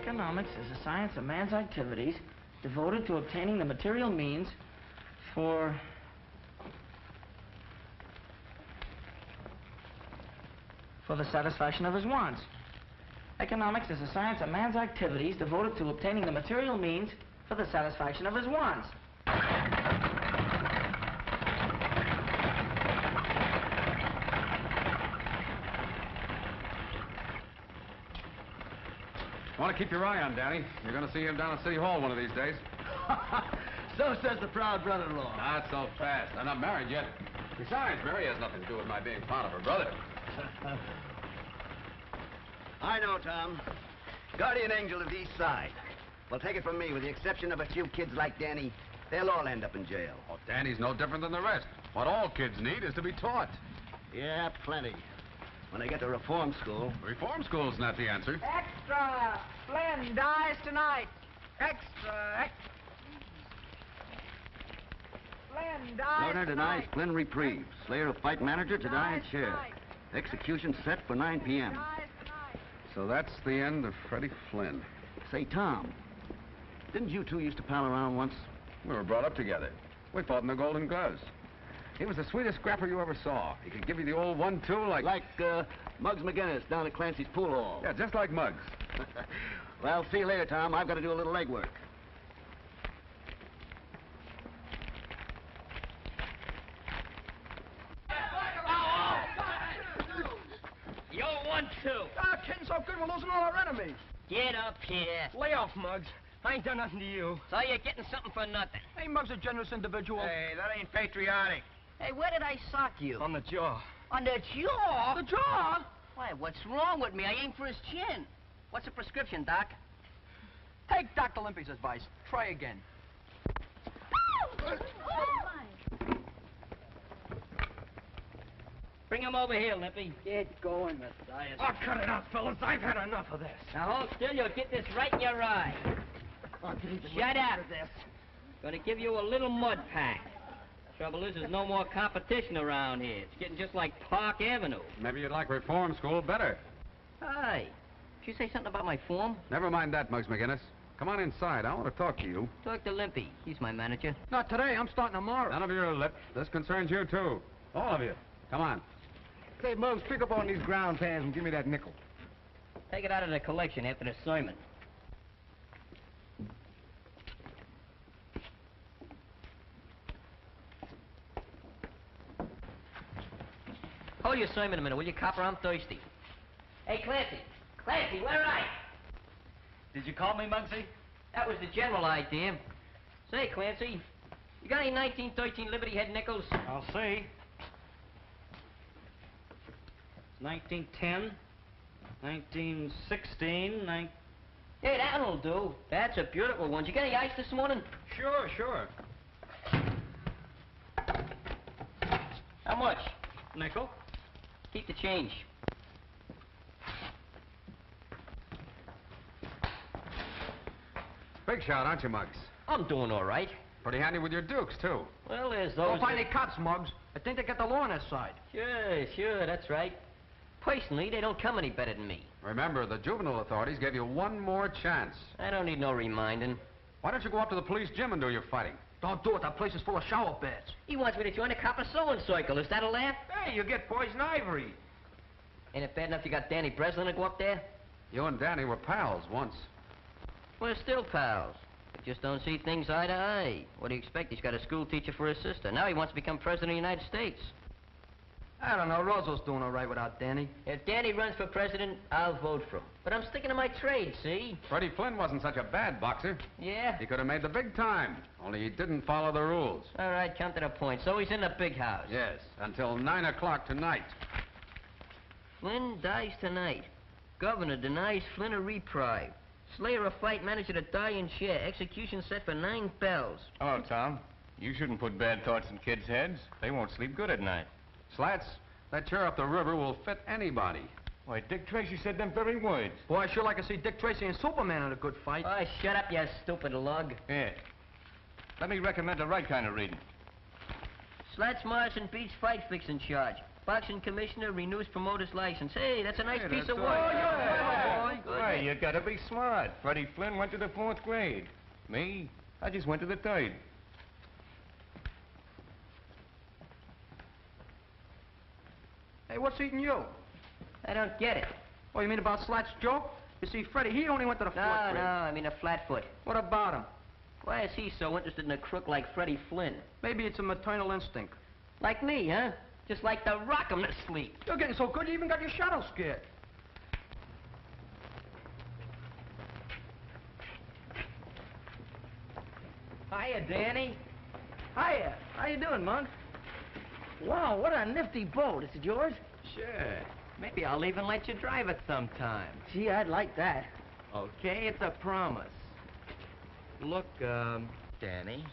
Economics is the science of man's activities devoted to obtaining the material means for the satisfaction of his wants. Economics is the science of man's activities devoted to obtaining the material means for the satisfaction of his wants. I want to keep your eye on Danny. You're going to see him down at City Hall one of these days. So says the proud brother-in-law. Not so fast. I'm not married yet. Besides, Mary has nothing to do with my being fond of her brother. I know, Tom. Guardian angel of the East Side. Well, take it from me, with the exception of a few kids like Danny, they'll all end up in jail. Oh, Danny's no different than the rest. What all kids need is to be taught. Yeah, plenty. When they get to reform school. Reform school's not the answer. Extra! Flynn dies tonight. Extra! Flynn dies Governor denies Flynn reprieve. Slayer of fight manager to die in chair. tonight. Execution set for 9 p.m. So that's the end of Freddie Flynn. Say, Tom, didn't you two used to pal around once? We were brought up together. We fought in the Golden Gloves. He was the sweetest scrapper you ever saw. He could give you the old 1-2 like... Like, Muggs McGinnis down at Clancy's pool hall. Yeah, just like Muggs. Well, see you later, Tom. I've got to do a little legwork. Yo, 1-2. Ah, kidding so good, we're losing all our enemies. Get up here. Lay off, Muggs. I ain't done nothing to you. So you're getting something for nothing. Hey, Muggs a generous individual. Hey, that ain't patriotic. Hey, where did I sock you? On the jaw. On the jaw? The jaw? Why, what's wrong with me? I aimed for his chin. What's the prescription, Doc? Take Dr. Limpy's advice. Try again. Bring him over here, Limpy. Get going, Matthias. Oh, cut it out, fellas. I've had enough of this. Now hold still, you'll get this right in your eye. Shut up. Gonna give you a little mud pack. Trouble is, there's no more competition around here. It's getting just like Park Avenue. Maybe you'd like reform school better. Hi. Did you say something about my form? Never mind that, Muggs McGinnis. Come on inside. I want to talk to you. Talk to Limpy. He's my manager. Not today. I'm starting tomorrow. None of your lip. This concerns you, too. All of you. Come on. Say, Muggs, pick up on these ground pans and give me that nickel. Take it out of the collection after the sermon. Hold your sermon a minute, will you, copper? I'm thirsty. Hey, Clancy. Clancy, where are you? Did you call me, Muggsy? That was the general idea. Say, Clancy, you got any 1913 Liberty Head nickels? I'll see. 1910, 1916, Hey, that'll do. That's a beautiful one. Did you get any ice this morning? Sure, sure. How much? Nickel. Keep the change. Big shot, aren't you, Muggs? I'm doing all right. Pretty handy with your dukes, too. Well, there's Don't those... find any cops, Muggs. I think they got the law on their side. Sure, that's right. Personally, they don't come any better than me. Remember, the juvenile authorities gave you one more chance. I don't need no reminding. Why don't you go up to the police gym and do your fighting? Don't do it. That place is full of shower beds. He wants me to join the copper sewing circle. Is that a laugh? Hey, you get poison ivory. Ain't it bad enough you got Danny Breslin to go up there? You and Danny were pals once. We're still pals. We just don't see things eye to eye. What do you expect? He's got a school teacher for his sister. Now he wants to become president of the United States. I don't know. Roosevelt doing all right without Danny. If Danny runs for president, I'll vote for him. But I'm sticking to my trade, see? Freddie Flynn wasn't such a bad boxer. Yeah? He could have made the big time, only he didn't follow the rules. All right, come to the point. So he's in the big house. Yes, until 9 o'clock tonight. Flynn dies tonight. Governor denies Flynn a reprieve. Slayer of fight manager to die in chair. Execution set for 9 bells. Hello, Tom. You shouldn't put bad thoughts in kids' heads. They won't sleep good at night. Slats, that chair up the river will fit anybody. Why, Dick Tracy said them very words. Boy, I sure like to see Dick Tracy and Superman in a good fight. Oh, shut up, you stupid lug. Yeah. Let me recommend the right kind of reading. Slats Morrison beats fight fixing charge. Boxing commissioner renews promoter's license. Hey, that's a nice Hey, piece that's of all work. right. Oh, you're clever, boy. Good. Why, you gotta be smart. Freddie Flynn went to the 4th grade. Me, I just went to the 3rd. Hey, what's eating you? I don't get it. Oh, you mean about Slat's joke? You see, Freddie, he only went to the 4th No, grade. I mean a flatfoot. What about him? Why is he so interested in a crook like Freddie Flynn? Maybe it's a maternal instinct. Like me, huh? Just like to rock 'em to sleep. You're getting so good you even got your shadow scared. Hiya, Danny. Hiya. How you doing, Mug? Wow, what a nifty boat. Is it yours? Sure. Maybe I'll even let you drive it sometime. Gee, I'd like that. Okay, it's a promise. Look, Danny,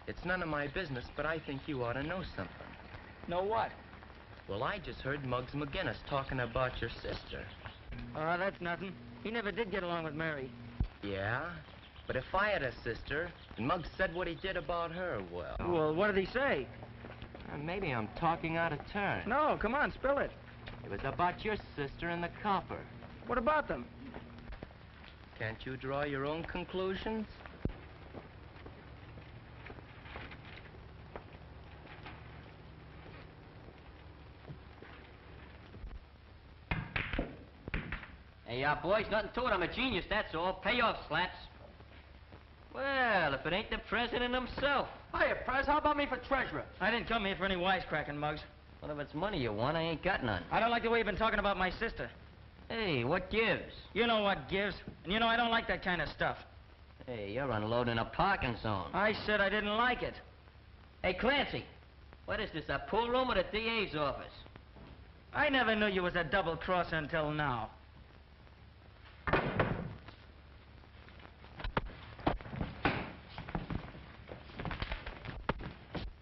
it's none of my business, but I think you ought to know something. Know what? Well, I just heard Muggs McGinnis talking about your sister. Oh, that's nothing. He never did get along with Mary. Yeah? But if I had a sister, and Muggs said what he did about her, well... Well, what did he say? Maybe I'm talking out of turn. No, come on, spill it. It was about your sister and the copper. What about them? Can't you draw your own conclusions? Hey, boys, nothing to it. I'm a genius, that's all. Pay off, Slats. Well, if it ain't the president himself. Hiya, Prez. How about me for treasurer? I didn't come here for any wisecracking, Muggs. Well, if it's money you want, I ain't got none. I don't like the way you've been talking about my sister. Hey, what gives? You know what gives. And you know I don't like that kind of stuff. Hey, you're unloading a parking zone. I said I didn't like it. Hey, Clancy, what is this, a pool room or the DA's office? I never knew you was a double-crosser until now.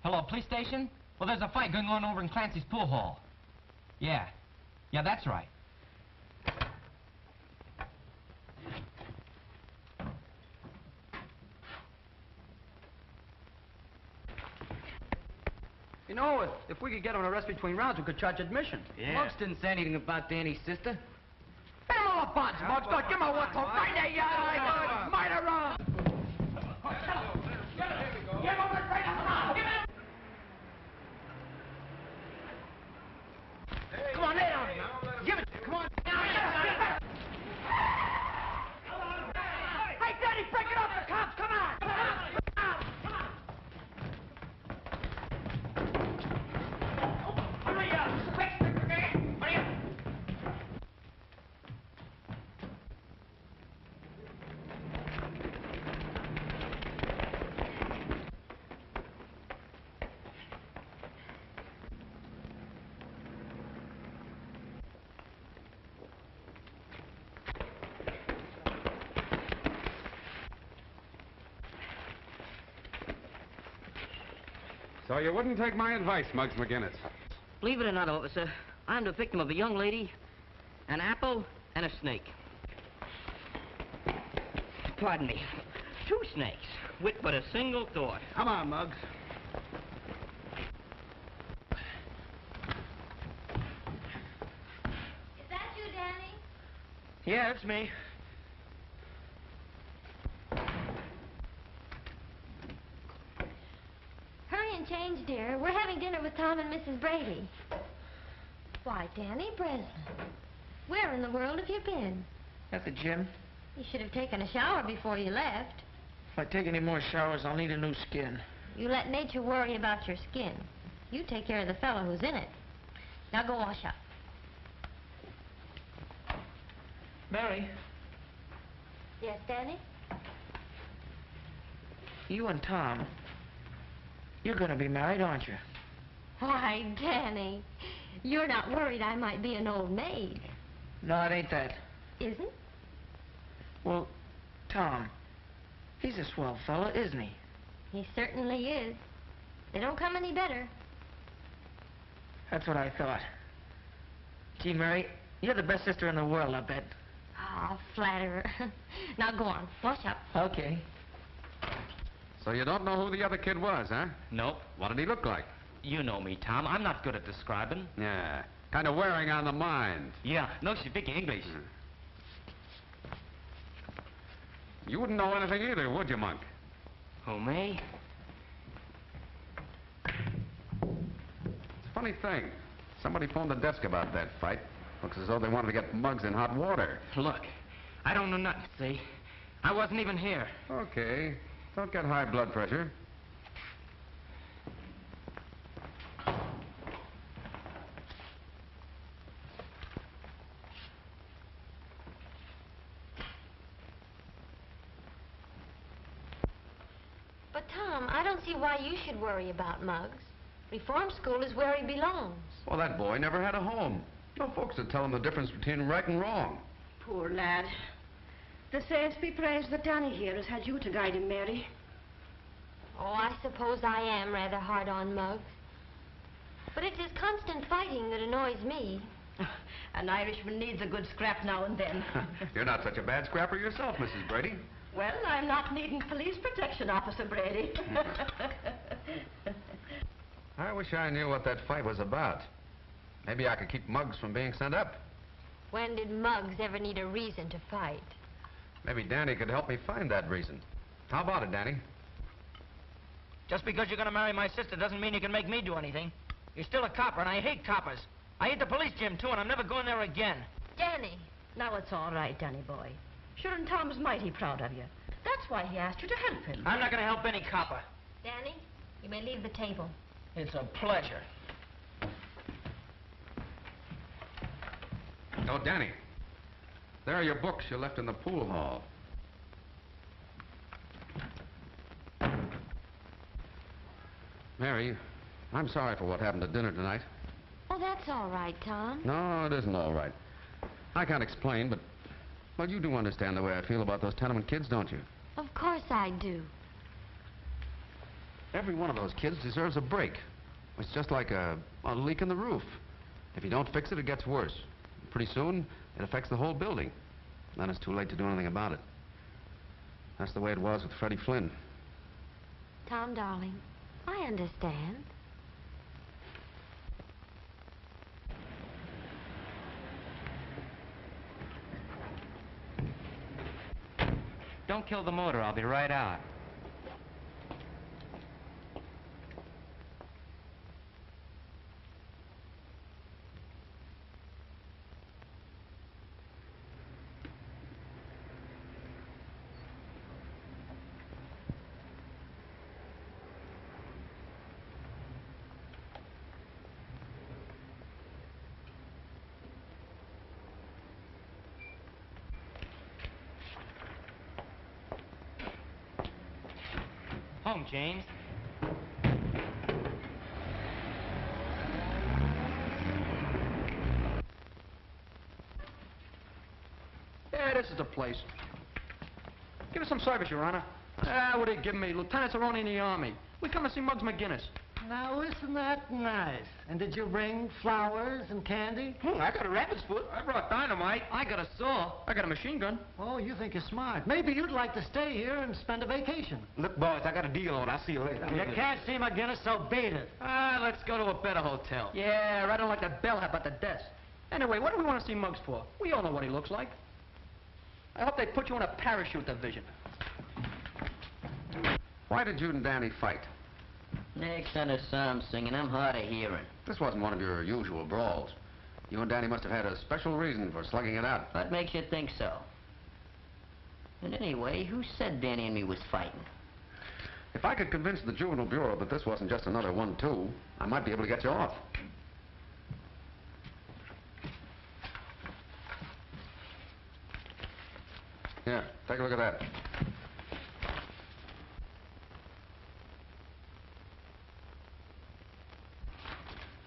Hello, police station? Well, there's a fight going on over in Clancy's pool hall. Yeah. Yeah, that's right. You know, if we could get him a rest between rounds, we could charge admission. Yeah. Muggs didn't say anything about Danny's sister. Pay him all the bonds, Muggs. Go, give him a whistle right there, you miter run. Give him a straight up. Give him. Come on, lay down. Give it. Come on. Hey, Danny, break it up. The cops, come on. Come on. Hurry up. Quick, hurry up. So you wouldn't take my advice, Muggs McGinnis. Believe it or not, officer, I'm the victim of a young lady, an apple, and a snake. Pardon me. 2 snakes, with but a single thought. Come on, Muggs. Is that you, Danny? Yeah, it's me. Hurry and change, dear. We're having dinner with Tom and Mrs. Brady. Why, Danny Breslin, where in the world have you been? At the gym. You should have taken a shower before you left. If I take any more showers, I'll need a new skin. You let nature worry about your skin. You take care of the fellow who's in it. Now go wash up. Mary, Yes, Danny? you and Tom, you're gonna be married, aren't you? Why, Danny, you're not worried I might be an old maid, No, it ain't that. isn't? Well, Tom, he's a swell fella, isn't he? He certainly is. They don't come any better. That's what I thought. Gee, Mary, you're the best sister in the world, I bet. Ah, flatterer. Now go on, wash up. Okay. So you don't know who the other kid was, huh? Nope. What did he look like? You know me, Tom. I'm not good at describing. Yeah, kind of wearing on the mind. Yeah, no speak English. You wouldn't know anything either, would you, Monk? Who, me? It's a funny thing. Somebody phoned the desk about that fight. Looks as though they wanted to get Muggs in hot water. Look, I don't know nothing, see? I wasn't even here. Okay. Don't get high blood pressure. But, Tom, I don't see why you should worry about Muggs. Reform school is where he belongs. Well, that boy never had a home. No folks to tell him the difference between right and wrong. Poor lad. The saints be praised that Danny here has had you to guide him, Mary. Oh, I suppose I am rather hard on Muggs. But it's his constant fighting that annoys me. An Irishman needs a good scrap now and then. You're not such a bad scrapper yourself, Mrs. Brady. Well, I'm not needing police protection, Officer Brady. I wish I knew what that fight was about. Maybe I could keep Muggs from being sent up. When did Muggs ever need a reason to fight? Maybe Danny could help me find that reason. How about it, Danny? Just because you're gonna marry my sister doesn't mean you can make me do anything. You're still a copper, and I hate coppers. I hate the police gym, too, and I'm never going there again. Danny. Now it's all right, Danny boy. Sure, and Tom's mighty proud of you. That's why he asked you to help him. I'm not gonna help any copper. Danny, you may leave the table. It's a pleasure. Oh, Danny. There are your books you left in the pool hall. Mary, I'm sorry for what happened at dinner tonight. Oh, that's all right, Tom. No, it isn't all right. I can't explain, but, well, you do understand the way I feel about those tenement kids, don't you? Of course I do. Every one of those kids deserves a break. It's just like a leak in the roof. If you don't fix it, it gets worse. Pretty soon, it affects the whole building. Then it's too late to do anything about it. That's the way it was with Freddie Flynn. Tom, darling, I understand. Don't kill the motor. I'll be right out. Home, James. Yeah, this is the place. Give us some service, Your Honor. What are you giving me? Lieutenants are only in the Army. We come to see Muggs McGinnis. Now, isn't that nice? And did you bring flowers and candy? I got a rabbit's foot. I brought dynamite. I got a saw. I got a machine gun. Oh, you think you're smart. Maybe you'd like to stay here and spend a vacation. Look, boys, I got a deal on. I'll see you later. You can't see McGinnis, so beat it. Let's go to a better hotel. Yeah, I don't like the bellhop at the desk. Anyway, what do we want to see Muggs for? We all know what he looks like. I hope they put you in a parachute division. Why did you and Danny fight? Next on the psalm singing, I'm hard of hearing. This wasn't one of your usual brawls. You and Danny must have had a special reason for slugging it out. What makes you think so? And anyway, who said Danny and me was fighting? If I could convince the Juvenile Bureau that this wasn't just another 1-2, I might be able to get you off. Here, take a look at that.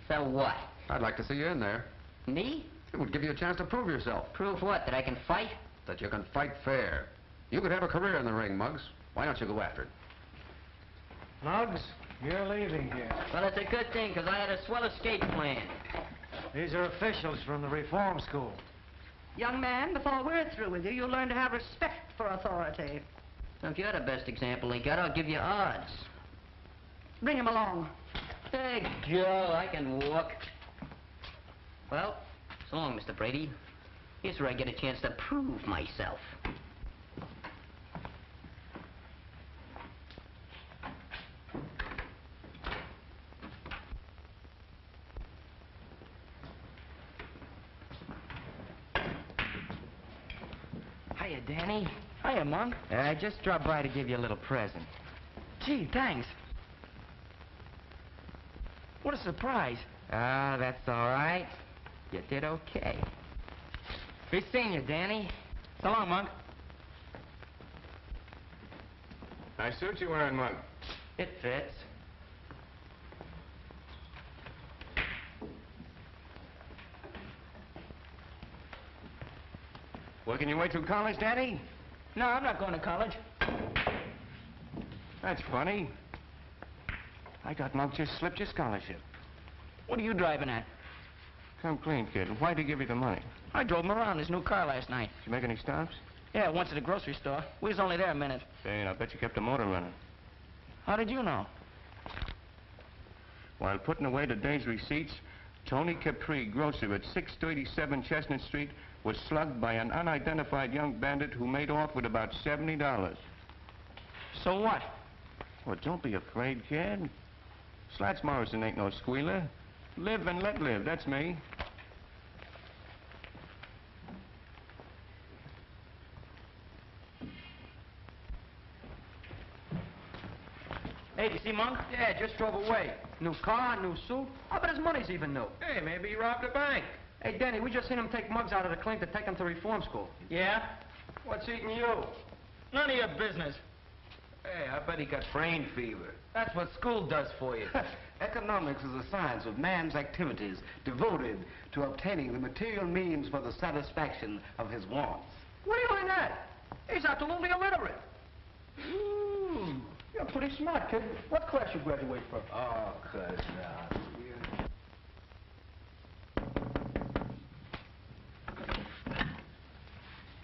So what? I'd like to see you in there. Me? It would give you a chance to prove yourself. Prove what? That I can fight? That you can fight fair. You could have a career in the ring, Muggs. Why don't you go after it? Muggs, you're leaving here. Well, it's a good thing, because I had a swell escape plan. These are officials from the reform school. Young man, before we're through with you, you'll learn to have respect for authority. Now, if you're the best example he got, I'll give you odds. Bring him along. Hey, Joe, I can walk. Well, so long, Mr. Brady. Here's where I get a chance to prove myself. Hiya, Danny. Hiya, Monk. I just dropped by to give you a little present. Gee, thanks. What a surprise. Ah, that's all right. You did okay. Be seeing you, Danny. So long, Monk. Nice suit you're wearing, Mug. It fits. Working your way through college, Daddy? No, I'm not going to college. That's funny. I got Mug just slipped your scholarship. What are you driving at? Come clean, kid. Why'd he give you the money? I drove him around his new car last night. Did you make any stops? Yeah, once at the grocery store. We was only there a minute. Say, and I bet you kept the motor running. How did you know? While putting away the day's receipts, Tony Capri, grocer at 637 Chestnut Street, was slugged by an unidentified young bandit who made off with about $70. So what? Well, don't be afraid, kid. Slats Morrison ain't no squealer. Live and let live, that's me. Hey, do you see Monk? Yeah, just drove away. New car, new suit. I bet his money's even new. Hey, maybe he robbed a bank. Hey, Danny, we just seen him take Muggs out of the clink to take him to reform school. Yeah? What's eating you? None of your business. Hey, I bet he got brain fever. That's what school does for you. Economics is a science of man's activities devoted to obtaining the material means for the satisfaction of his wants. What are you doing that? He's absolutely illiterate. Ooh, you're pretty smart, kid. What class you graduate from? Oh, cuz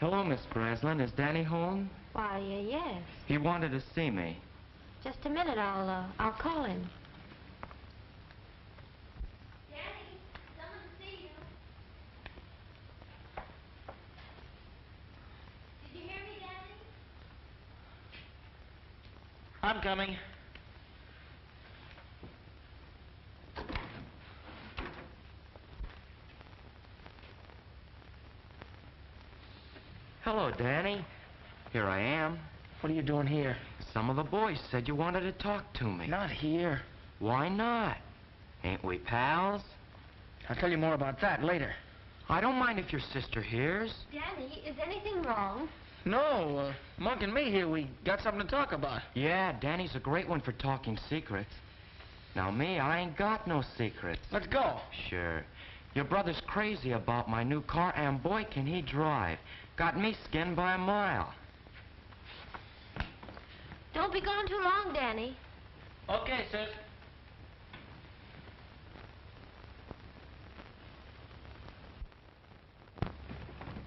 Hello, Miss Breslin. Is Danny home? Why, yes. He wanted to see me. Just a minute, I'll call him. Danny, someone to see you. Did you hear me, Danny? I'm coming. Hello, Danny. Here I am. What are you doing here? Some of the boys said you wanted to talk to me. Not here. Why not? Ain't we pals? I'll tell you more about that later. I don't mind if your sister hears. Danny, is anything wrong? No, Monk and me here, we got something to talk about. Yeah, Danny's a great one for talking secrets. Now, me, I ain't got no secrets. Let's go. Sure. Your brother's crazy about my new car, and boy, can he drive. Got me skinned by a mile. Don't be gone too long, Danny. Okay, sis.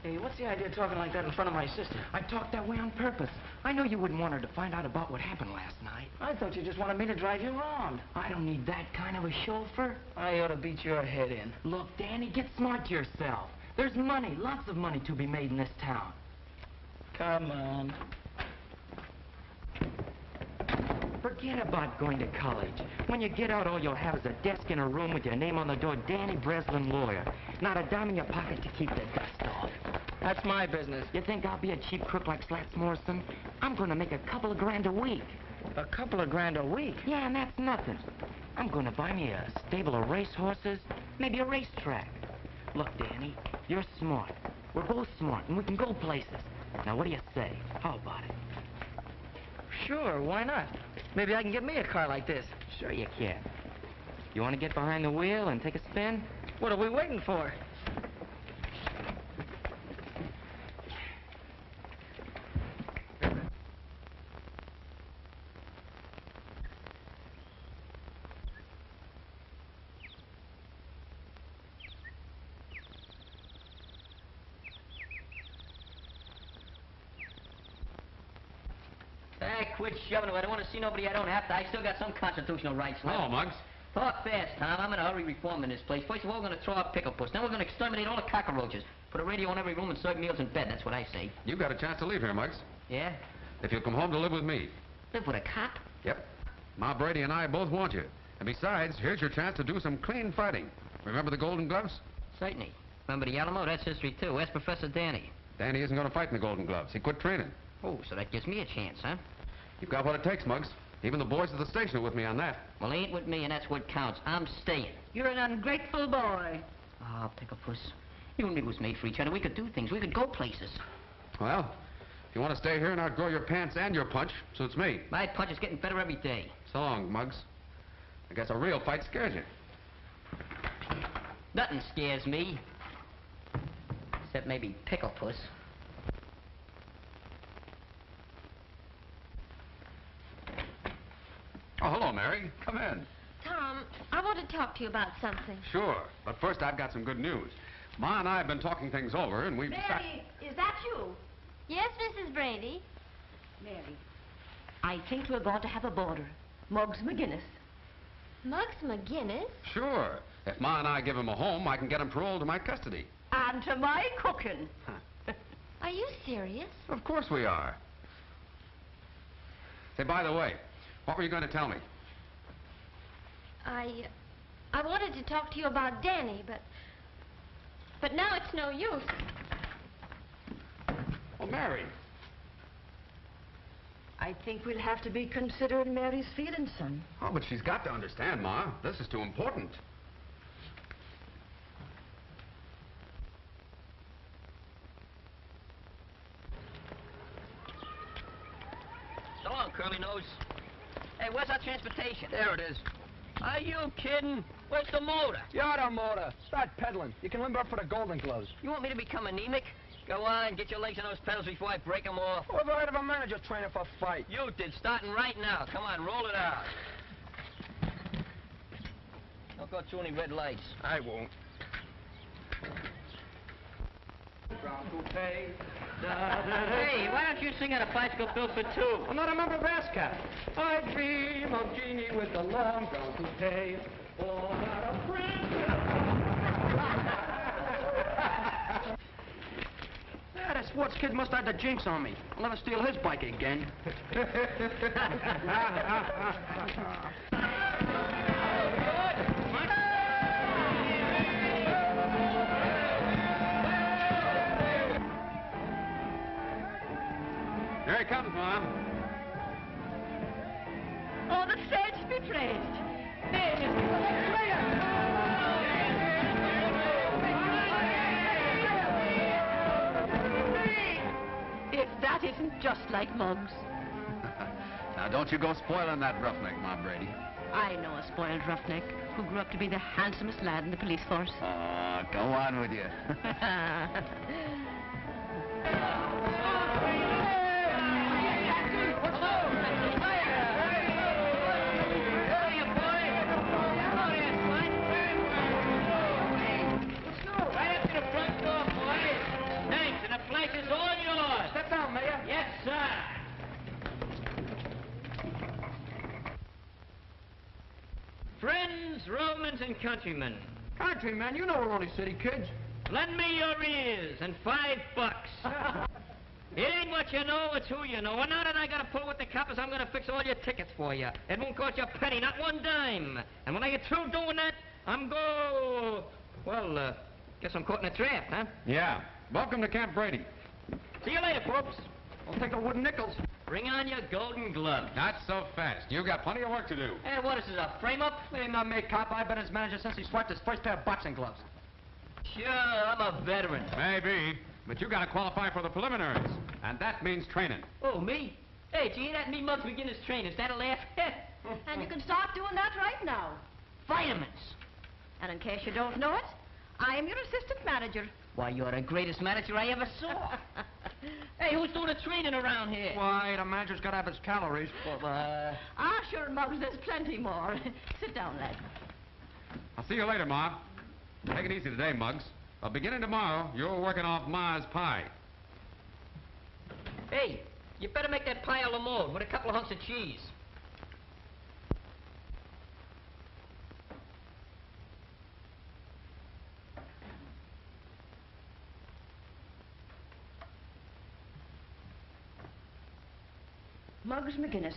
Hey, what's the idea of talking like that in front of my sister? I talked that way on purpose. I know you wouldn't want her to find out about what happened last night. I thought you just wanted me to drive you around. I don't need that kind of a chauffeur. I ought to beat your head in. Look, Danny, get smart to yourself. There's money, lots of money to be made in this town. Come on. Forget about going to college. When you get out, all you'll have is a desk in a room with your name on the door, Danny Breslin, lawyer. Not a dime in your pocket to keep the dust off. That's my business. You think I'll be a cheap crook like Slats Morrison? I'm going to make a couple of grand a week. A couple of grand a week? Yeah, and that's nothing. I'm going to buy me a stable of racehorses, maybe a racetrack. Look, Danny, you're smart. We're both smart, and we can go places. Now, what do you say? How about it? Sure, why not? Maybe I can get me a car like this. Sure you can. You want to get behind the wheel and take a spin? What are we waiting for? Quit shoving it. I don't want to see nobody I don't have to. I still got some constitutional rights left. Hello, Muggs. Talk fast, Tom. I'm in a hurry reforming this place. First of all, we're going to throw out Pickle Puss. Then we're going to exterminate all the cockroaches. Put a radio in every room and serve meals in bed. That's what I say. You've got a chance to leave here, Muggs. Yeah? If you'll come home to live with me. Live with a cop? Yep. Ma Brady and I both want you. And besides, here's your chance to do some clean fighting. Remember the Golden Gloves? Certainly. Remember the Alamo? That's history, too. Ask Professor Danny. Danny isn't going to fight in the Golden Gloves. He quit training. Oh, so that gives me a chance, huh? You've got what it takes, Muggs. Even the boys at the station are with me on that. Well, he ain't with me, and that's what counts. I'm staying. You're an ungrateful boy. Ah, Pickle Puss. You and me was made for each other. We could do things. We could go places. Well, if you want to stay here and outgrow your pants and your punch, suits me. My punch is getting better every day. So long, Muggs. I guess a real fight scares you. Nothing scares me. Except maybe Pickle Puss. Oh, hello, Mary. Come in. Tom, I want to talk to you about something. Sure. But first, I've got some good news. Ma and I have been talking things over, and we've decided... Mary, is that you? Yes, Mrs. Brady. Mary, I think we're going to have a boarder. Muggs McGinnis. Muggs McGinnis? Sure. If Ma and I give him a home, I can get him paroled to my custody. And to my cooking. Are you serious? Of course we are. Say, by the way, what were you going to tell me? I wanted to talk to you about Danny, but now it's no use. Well, Mary. I think we'll have to be considering Mary's feelings, son. Oh, but she's got to understand, Ma. This is too important. So long, Curly Nose. Hey, where's our transportation? There it is. Are you kidding? Where's the motor? You're the motor. Start pedaling. You can limber up for the Golden Gloves. You want me to become anemic? Go on, get your legs on those pedals before I break them off. Who ever heard of a manager training for a fight? You did, starting right now. Come on, roll it out. Don't go through any red lights. I won't. Hey, why don't you sing out a bicycle bill for two? I'm not a member of ASCAP. I dream of Jeannie with the long brown toupee. Oh, not a Yeah, that sports kid must have the jinx on me. I'll never steal his bike again. Here he comes, Mom. Oh, the saints be praised. If that isn't just like Muggs. Now, don't you go spoiling that roughneck, Ma Brady. I know a spoiled roughneck who grew up to be the handsomest lad in the police force. Oh, go on with you. Yes, sir. Friends, Romans, and countrymen, Countryman, you know we're only city kids. lend me your ears and $5. It ain't what you know, it's who you know. And now that I got to pull with the coppers, I'm going to fix all your tickets for you. It won't cost you a penny, not one dime. And when I get through doing that, guess I'm caught in a trap, huh? Yeah. Welcome to Camp Brady. See you later, folks. I'll take the wooden nickels. Bring on your golden gloves. Not so fast. You've got plenty of work to do. Hey, what is this, a frame-up? Ain't not me, cop. I've been his manager since he swiped his first pair of boxing gloves. Sure, I'm a veteran. Maybe, but you got to qualify for the preliminaries, and that means training. Oh, me? Hey, gee, that me Muggs McGinnis train. Is that a laugh? And you can start doing that right now. Vitamins. And in case you don't know it, I am your assistant manager. Why, you're the greatest manager I ever saw. Hey, who's doing the training around here? Why, the manager's got to have his calories. Ah, sure, Muggs, there's plenty more. Sit down, lad. I'll see you later, Ma. Take it easy today, Muggs. Beginning tomorrow, you're working off Ma's pie. Hey, you better make that pie a la mode with a couple of hunks of cheese. Muggs McGinnis.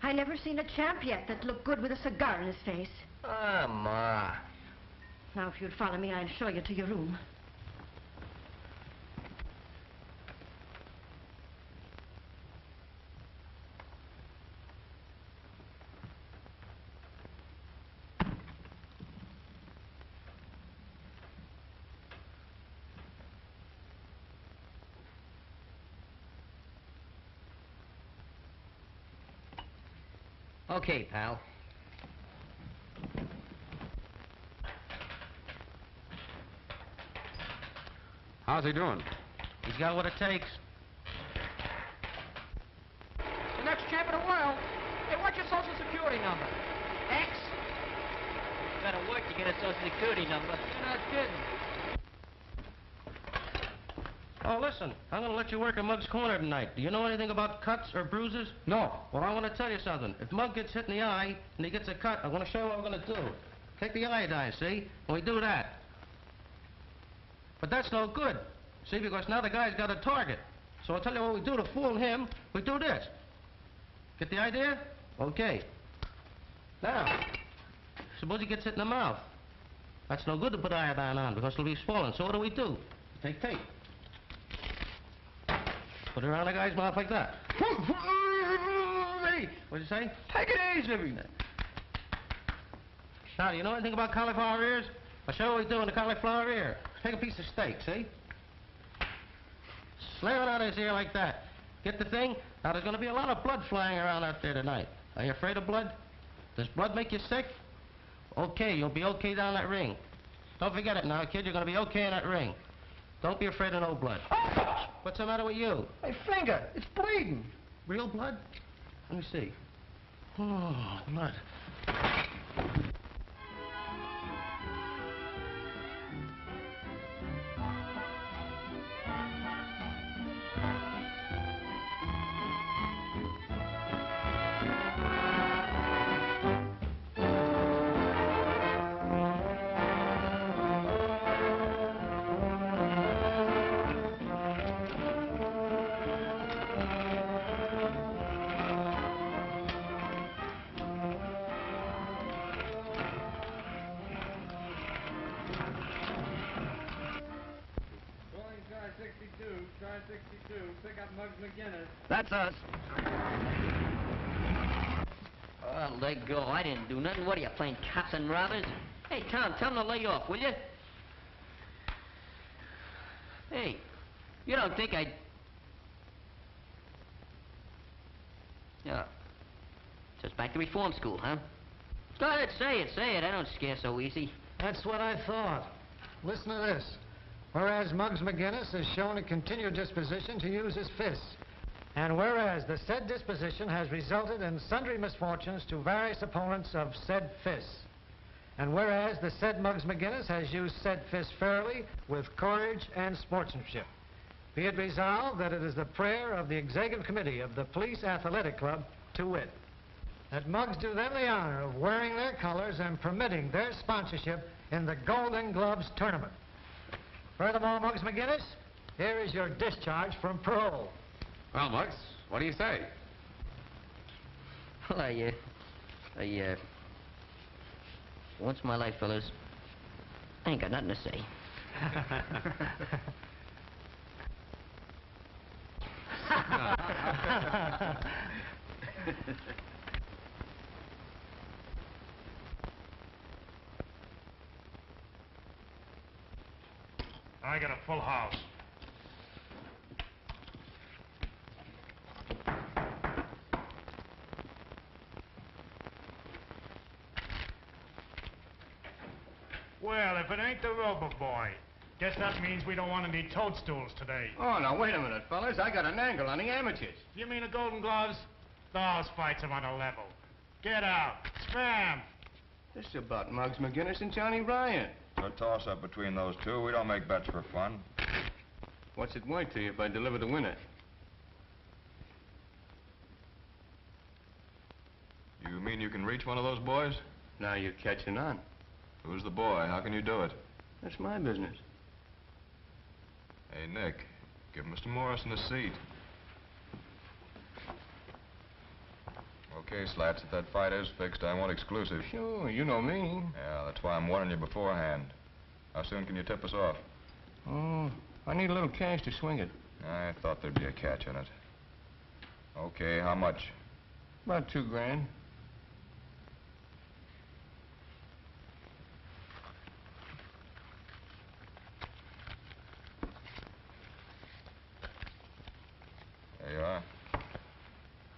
I never seen a champ yet that looked good with a cigar in his face. Ah, Ma. Now, if you'd follow me, I'll show you to your room. Okay, pal. How's he doing? He's got what it takes. The next champ in the world. Hey, what's your social security number? X? You gotta work to get a social security number. You're not kidding. Oh, listen, I'm gonna let you work at Mug's Corner tonight. Do you know anything about cuts or bruises? No. Well, I want to tell you something. If Mug gets hit in the eye and he gets a cut, I want to show you what I'm gonna do. Take the iodine, see? And we do that. But that's no good. See, because now the guy's got a target. So I'll tell you what we do to fool him. We do this. Get the idea? Okay. Now, suppose he gets hit in the mouth. That's no good to put iodine on because it'll be swollen. So what do? Take tape. Put it around the guy's mouth like that. What'd you say? Take it easy. Now, do you know anything about cauliflower ears? I'll show you what we do in the cauliflower ear. Take a piece of steak, see? Slam it out his ear like that. Get the thing? Now, there's going to be a lot of blood flying around out there tonight. Are you afraid of blood? Does blood make you sick? Okay, you'll be okay down that ring. Don't forget it now, kid. You're going to be okay in that ring. Don't be afraid of no blood. What's the matter with you? My finger, it's bleeding. Real blood? Let me see. Oh, blood. That's us. Oh, let go. I didn't do nothing. What are you, playing cops and robbers? Hey, Tom, tell them to lay off, will you? Hey, you don't think I'd... Yeah. So it's back to reform school, huh? Go ahead, say it. I don't scare so easy. That's what I thought. Listen to this. Whereas Muggs McGinnis has shown a continued disposition to use his fists. And whereas the said disposition has resulted in sundry misfortunes to various opponents of said fists. And whereas the said Muggs McGinnis has used said fists fairly, with courage and sportsmanship. Be it resolved that it is the prayer of the Executive Committee of the Police Athletic Club, to wit, that Muggs do them the honor of wearing their colors and permitting their sponsorship in the Golden Gloves tournament. Furthermore, Muggs McGinnis, here is your discharge from parole. Well, Muggs, what do you say? Well, once in my life, fellas, I ain't got nothing to say. I got a full house. Well, if it ain't the Rover Boy. Guess that means we don't want any toadstools today. Oh, now, wait a minute, fellas. I got an angle on the amateurs. You mean the Golden Gloves? Those fights are on a level. Get out. Spam. This is about Muggs McGinnis and Johnny Ryan. A toss-up between those two. We don't make bets for fun. What's it worth to you if I deliver the winner? You mean you can reach one of those boys? Now you're catching on. Who's the boy? How can you do it? That's my business. Hey, Nick, give Mr. Morrison a seat. Okay, Slats, if that fight is fixed, I want exclusive. Sure, you know me. Yeah, that's why I'm warning you beforehand. How soon can you tip us off? Oh, I need a little cash to swing it. I thought there'd be a catch in it. Okay, how much? About $2 grand. There you are.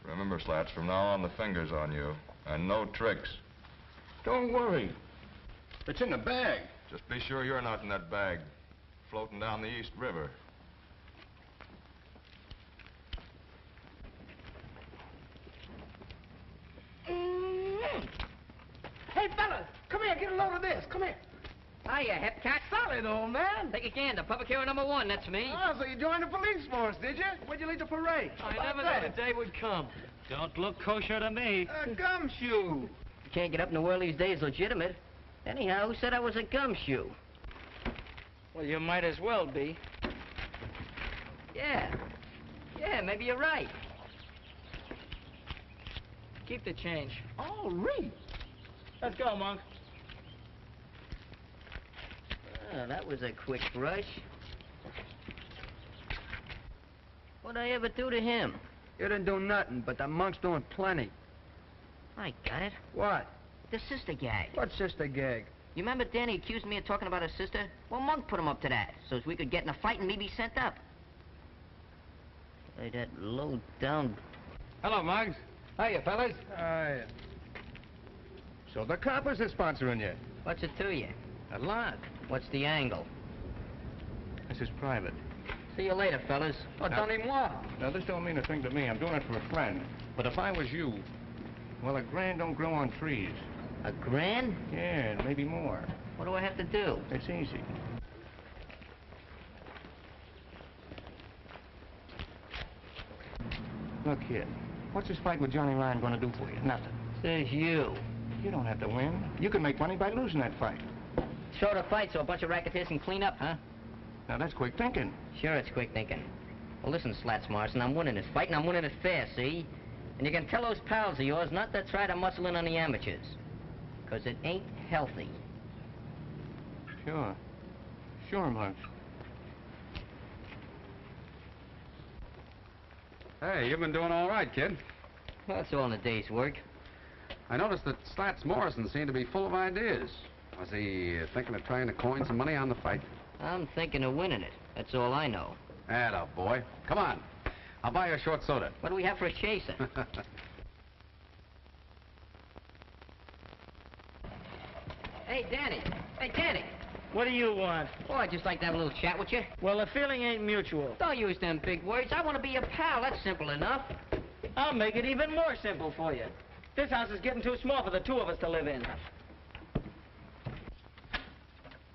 Remember, Slats, from now on the finger's on you. And no tricks. Don't worry. It's in the bag. Just be sure you're not in that bag, floating down the East River. Hey, fellas, come here, get a load of this. Come here. Hiya, Hepcat. Solid, old man. Take a gander. Public hero number 1, that's me. Oh, so you joined the police force, did you? When'd you leave the parade? I never knew the day would come. Don't look kosher to me. A gumshoe. You can't get up in the world these days legitimate. Anyhow, who said I was a gumshoe? Well, you might as well be. Yeah. Yeah, maybe you're right. Keep the change. Oh, Reed. Let's go, Monk. Oh, that was a quick brush. What'd I ever do to him? You didn't do nothing, but the monk's doing plenty. I got it. What? The sister gag. What sister gag? You remember Danny accused me of talking about his sister? Well, Monk put him up to that, so as we could get in a fight and me be sent up. Hey, that low-down... Hello, Muggs. Hiya, fellas. Hiya. So the coppers are sponsoring you. What's it to you? A lot. What's the angle? This is private. See you later, fellas. Well, don't even want. Now, this don't mean a thing to me. I'm doing it for a friend. But if I was you, well, $1 grand don't grow on trees. $1 grand? Yeah, maybe more. What do I have to do? It's easy. Look, kid, what's this fight with Johnny Ryan going to do for you? Nothing. Says you. You don't have to win. You can make money by losing that fight. Short a fight so a bunch of racketeers can clean up, huh? Now, that's quick thinking. Sure, it's quick thinking. Well, listen, Slats Morrison, I'm winning this fight, and I'm winning it fair, see? And you can tell those pals of yours not to try to muscle in on the amateurs. Because it ain't healthy. Sure. Sure, Muggs. Hey, you've been doing all right, kid. Well, that's all in a day's work. I noticed that Slats Morrison seemed to be full of ideas. Was he thinking of trying to coin some money on the fight? I'm thinking of winning it. That's all I know. Atta boy. Come on. I'll buy you a short soda. What do we have for a chaser? Hey, Danny. Hey, Danny. What do you want? Oh, I'd just like to have a little chat with you. Well, the feeling ain't mutual. Don't use them big words. I want to be your pal. That's simple enough. I'll make it even more simple for you. This house is getting too small for the two of us to live in.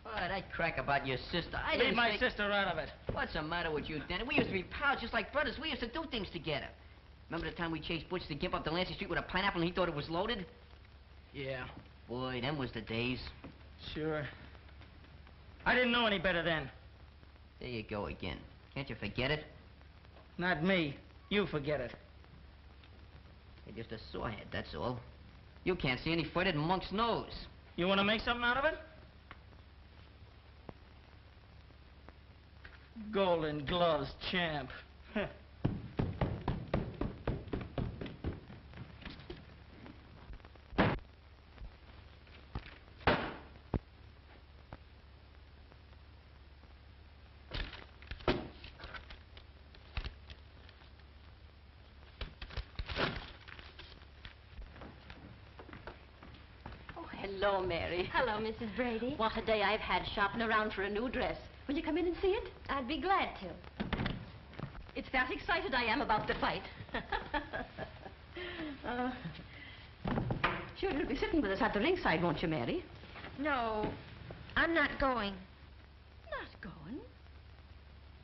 Oh, that crack about your sister. I Leave didn't my say... sister out of it. What's the matter with you, Danny? We used to be pals just like brothers. We used to do things together. Remember the time we chased Butch the Gimp up Delancey Street with a pineapple and he thought it was loaded? Yeah. Boy, them was the days. Sure. I didn't know any better then. There you go again. Can't you forget it? Not me. You forget it. You're just a sorehead, that's all. You can't see any further than Monk's nose. You want to make something out of it? Golden Gloves champ. Hello, Mary. Hello, Mrs. Brady. What a day I've had shopping around for a new dress. Will you come in and see it? I'd be glad to. It's that excited I am about the fight. Sure, you'll be sitting with us at the ringside, won't you, Mary? No, I'm not going. Not going?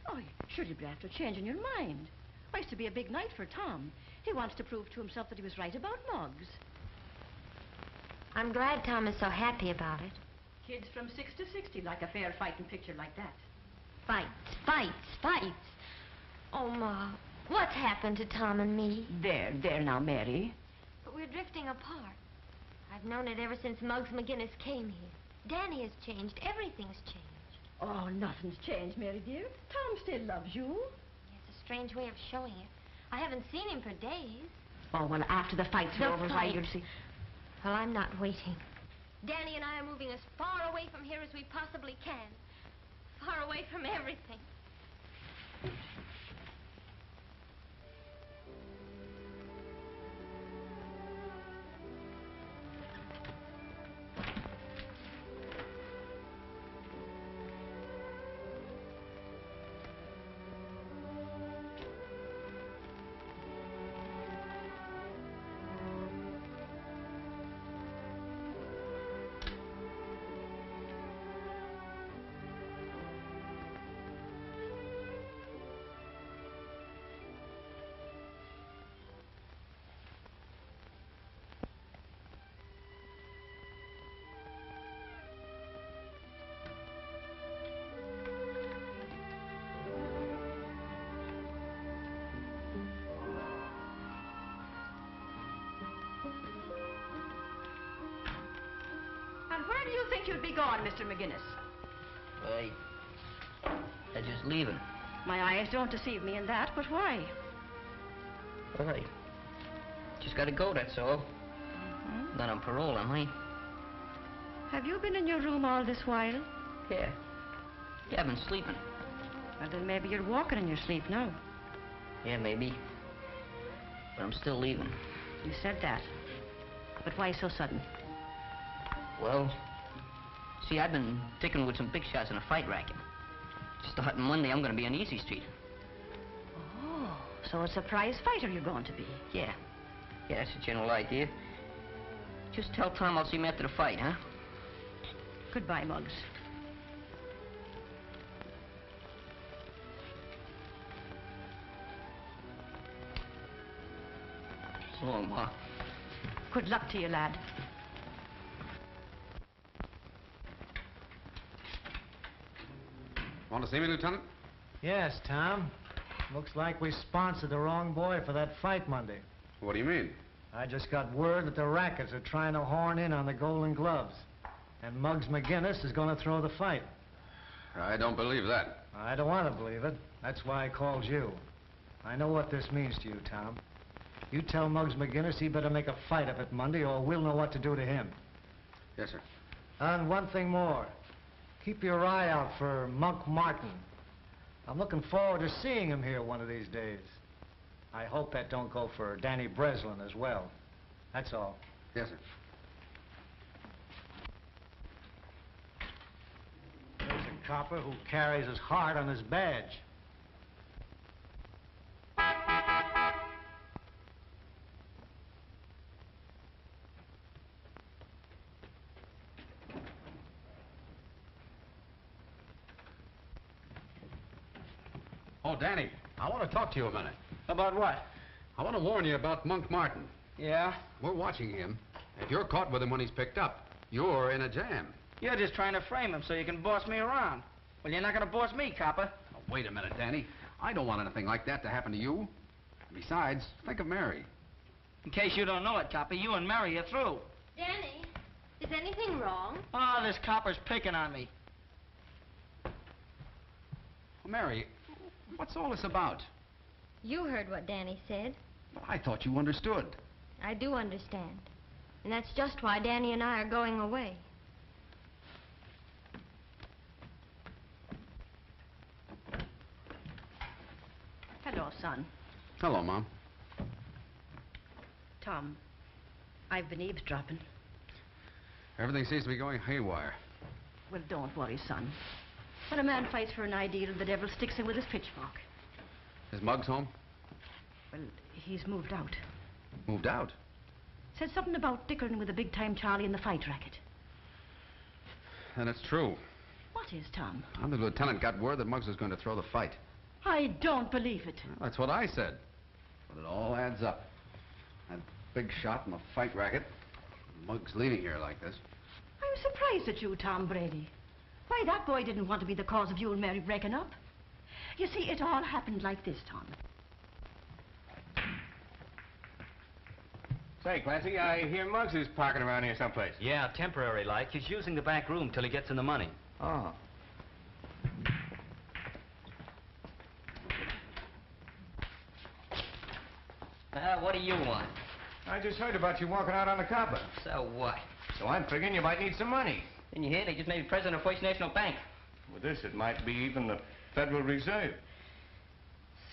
Oh, sure, you'll be after changing your mind. Why, it's to be a big night for Tom. He wants to prove to himself that he was right about Muggs. I'm glad Tom is so happy about it. Kids from 6 to 60 like a fair fighting picture like that. Fights, fights, fights. Oh, Ma, what's happened to Tom and me? There now, Mary. but we're drifting apart. I've known it ever since Muggs McGinnis came here. Danny has changed. Everything's changed. Oh, nothing's changed, Mary dear. Tom still loves you. It's a strange way of showing it. I haven't seen him for days. Oh, well, after the fight's over, why, you'll see. Well, I'm not waiting. Danny and I are moving as far away from here as we possibly can. Far away from everything. And where do you think you'd be gone, Mr. McGinnis? They're just leaving. My eyes don't deceive me in that, but why? All right. Just gotta go, that's all. Not on parole, am I? Have you been in your room all this while? Yeah. Yeah, I've been sleeping. Well, then maybe you're walking in your sleep now. Yeah, maybe. But I'm still leaving. You said that. But why so sudden? Well, see, I've been ticking with some big shots in a fight racket. Starting Monday, I'm gonna be on Easy Street. Oh, so a surprise fighter you're going to be. Yeah. Yeah, that's the general idea. Just tell Tom I'll see him after the fight, huh? Goodbye, Muggs. So long, Ma. Good luck to you, lad. Want to see me, Lieutenant? Yes, Tom. Looks like we sponsored the wrong boy for that fight Monday. What do you mean? I just got word that the Rackets are trying to horn in on the Golden Gloves. And Muggs McGinnis is going to throw the fight. I don't believe that. I don't want to believe it. That's why I called you. I know what this means to you, Tom. You tell Muggs McGinnis he better make a fight of it Monday, or we'll know what to do to him. Yes, sir. And one thing more. Keep your eye out for Monk Martin. I'm looking forward to seeing him here one of these days. I hope that don't go for Danny Breslin as well. That's all. Yes, sir. There's a copper who carries his heart on his badge. Oh, Danny, I want to talk to you a minute. About what? I want to warn you about Monk Martin. Yeah? We're watching him. If you're caught with him when he's picked up, you're in a jam. You're just trying to frame him so you can boss me around. Well, you're not going to boss me, copper. Oh, wait a minute, Danny. I don't want anything like that to happen to you. Besides, think of Mary. In case you don't know it, copper, you and Mary are through. Danny, is anything wrong? Oh, this copper's picking on me. Well, Mary, what's all this about? You heard what Danny said. Well, I thought you understood. I do understand. And that's just why Danny and I are going away. Hello, son. Hello, Mom. Tom, I've been eavesdropping. Everything seems to be going haywire. Well, don't worry, son. When a man fights for an ideal, the devil sticks him with his pitchfork. Is Muggs home? Well, he's moved out. Moved out? Said something about dickering with the big-time Charlie in the fight racket. Then it's true. What is, Tom? The lieutenant got word that Muggs was going to throw the fight. I don't believe it. Well, that's what I said. But it all adds up. That big shot in the fight racket. Muggs leaving here like this. I'm surprised at you, Tom Brady. Why, that boy didn't want to be the cause of you and Mary breaking up. You see, it all happened like this, Tom. Say, Clancy, I hear Muggs is parking around here someplace. Yeah, temporary like. He's using the back room till he gets in the money. Oh. What do you want? I just heard about you walking out on the copper. So what? So I'm figuring you might need some money. Didn't you hear? They just made me president of First National Bank. With this, it might be even the Federal Reserve.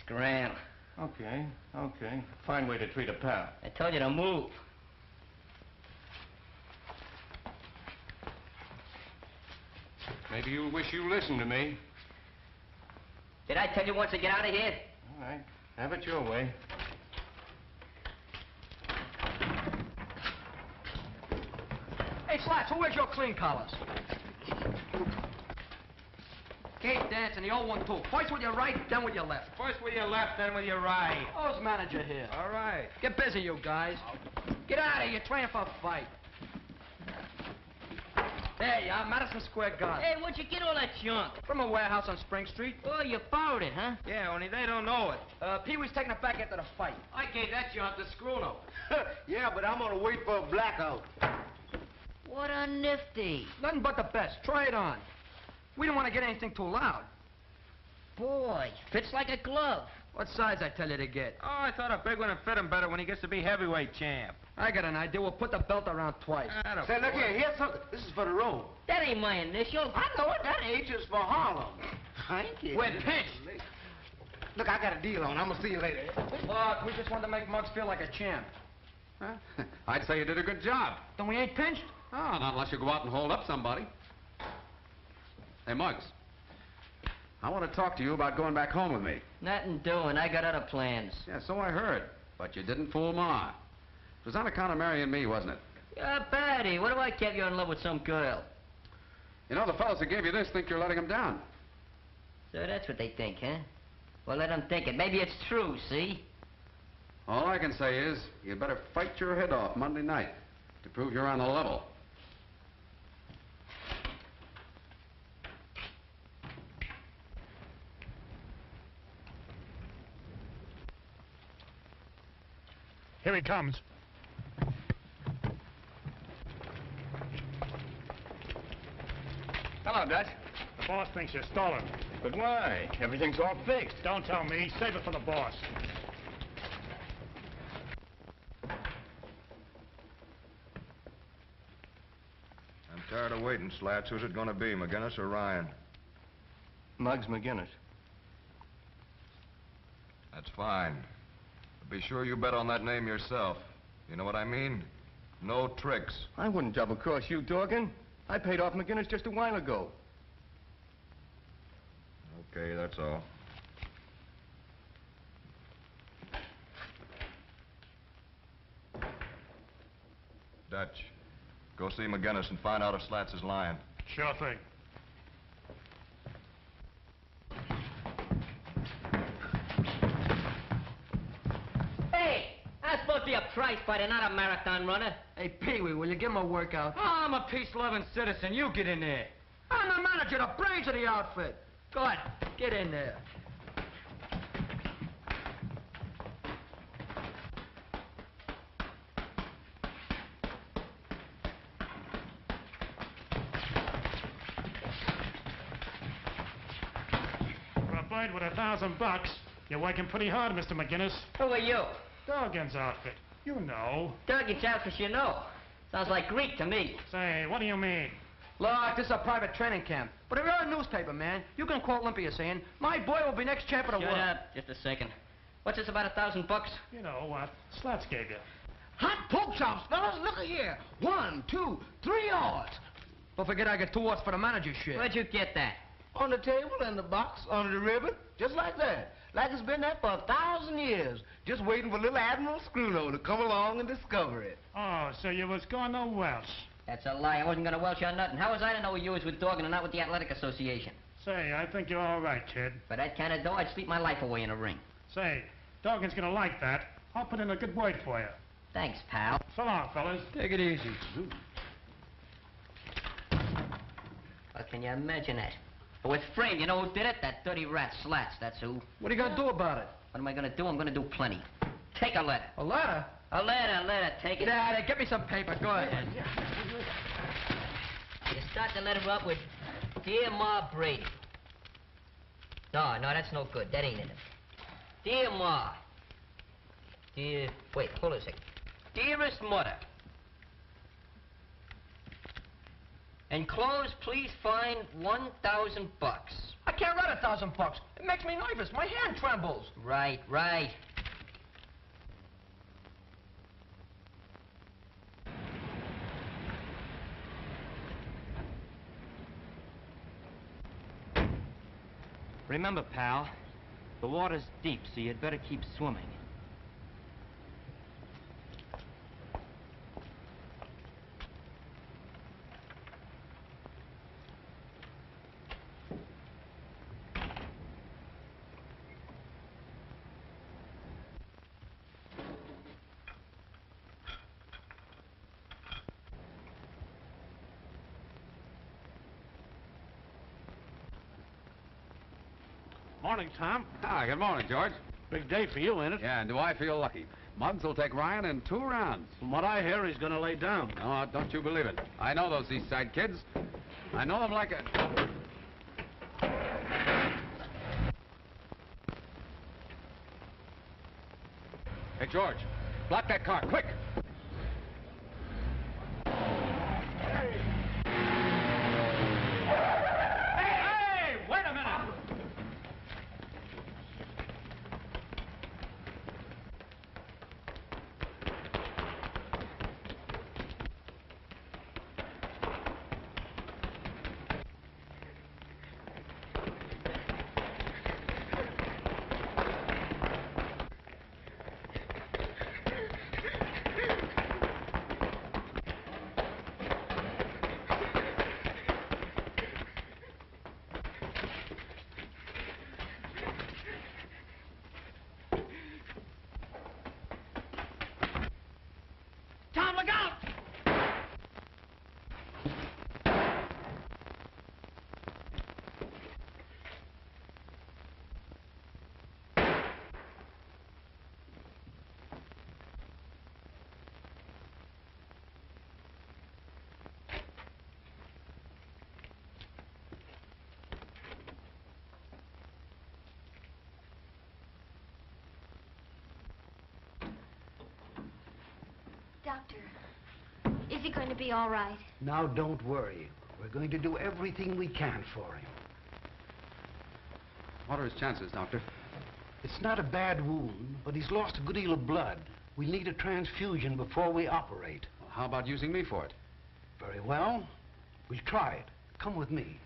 Scram. Okay. Fine way to treat a pal. I told you to move. Maybe you'll wish you listened to me. Did I tell you once to get out of here? All right. Have it your way. Hey, Slats, who wears your clean collars? Keep dancing, the old one, too. First with your right, then with your left. First with your left, then with your right. Who's manager here? All right. Get busy, you guys. Get out of here, you're training for a fight. There you are, Madison Square Garden. Hey, where'd you get all that junk? From a warehouse on Spring Street. Oh, you borrowed it, huh? Yeah, only they don't know it. Pee-wee's taking it back after the fight. I gave that junk to Scruno. Yeah, but I'm gonna wait for a blackout. What a nifty. Nothing but the best. Try it on. We don't want to get anything too loud. Boy, fits like a glove. What size I tell you to get? Oh, I thought a big one would fit him better when he gets to be heavyweight champ. I got an idea. We'll put the belt around twice. Say, look here, here's something. This is for the road. That ain't my initials. I know it. That H is for Harlem. I ain't kidding. We're pinched. Look, I got a deal on. I'm gonna see you later. Look, we just wanted to make Muggs feel like a champ. Huh? I'd say you did a good job. Then we ain't pinched? Oh, not unless you go out and hold up somebody. Hey, Muggs. I want to talk to you about going back home with me. Nothing doing. I got other plans. Yeah, so I heard. But you didn't fool Ma. It was on account of marrying me, wasn't it? Yeah, Patty, what do I get you in love with some girl? You know, the fellows that gave you this think you're letting them down. So that's what they think, huh? Well, let them think it. Maybe it's true, see? All I can say is, you better fight your head off Monday night to prove you're on the level. Here he comes. Hello, Dutch. The boss thinks you're stolen. But why? Everything's all fixed. Don't tell me. Save it for the boss. I'm tired of waiting, Slats. Who's it gonna be, McGinnis or Ryan? Muggs McGinnis. That's fine. But be sure you bet on that name yourself. You know what I mean? No tricks. I wouldn't double-cross you, Dorgan. I paid off McGinnis just a while ago. Okay, that's all. Dutch, go see McGinnis and find out if Slats is lying. Sure thing. Hey, I'm supposed to be a prize fighter, not a marathon runner. Hey, Pee-wee, will you give him a workout? Oh, I'm a peace-loving citizen. You get in there. I'm the manager, the brains of the outfit. Go on, get in there. For a bird with $1,000, you're working pretty hard, Mr. McGinnis. Who are you? Dorgan's outfit. You know. Dougie Jalfish, you know. Sounds like Greek to me. Say, what do you mean? Look, this is a private training camp. But if you're a newspaper man, you can quote Olympia saying, my boy will be next champ of the Shut world. up. Just a second. What's this about $1,000? You know what? Slats gave you. Hot pork chops, fellas. Look at here. 1, 2, 3 yards. Don't forget I get 2 odds for the manager shit. Where'd you get that? On the table and the box, under the ribbon. Just like that. Like it's been there for 1,000 years. Just waiting for little Admiral Scruno to come along and discover it. Oh, so you was going to Welsh. That's a lie. I wasn't going to Welsh on nothing. How was I to know you was with Dorgan and not with the Athletic Association? Say, I think you're all right, kid. For that kind of dough, I'd sleep my life away in a ring. Say, Dorgan's gonna like that. I'll put in a good word for you. Thanks, pal. So long, fellas. Take it easy. Well, can you imagine that? With Frame, you know who did it? That dirty rat, Slats, that's who. What are you gonna do about it? What am I going to do? I'm going to do plenty. Take a letter. A letter? A letter, take it. Daddy, get me some paper. Go ahead. You start the letter up with, Dear Ma Brady. No, that's no good. That ain't in it. Dear Ma. Wait, hold on a second. Dearest Mother. Enclosed, please find $1,000. I can't write $1,000. It makes me nervous. My hand trembles. Right. Remember, pal, the water's deep, so you'd better keep swimming. Morning, Tom. Ah, good morning, George. Big day for you, ain't it? Yeah, and do I feel lucky? Muggs will take Ryan in 2 rounds. From what I hear, he's going to lay down. No, don't you believe it. I know those East Side kids. I know them like a... Hey, George, block that car, quick! Hey, wait a minute! Tom, look out! Doctor, is he going to be all right? Now, don't worry. We're going to do everything we can for him. What are his chances, Doctor? It's not a bad wound, but he's lost a good deal of blood. We'll need a transfusion before we operate. Well, how about using me for it? Very well. We'll try it. Come with me.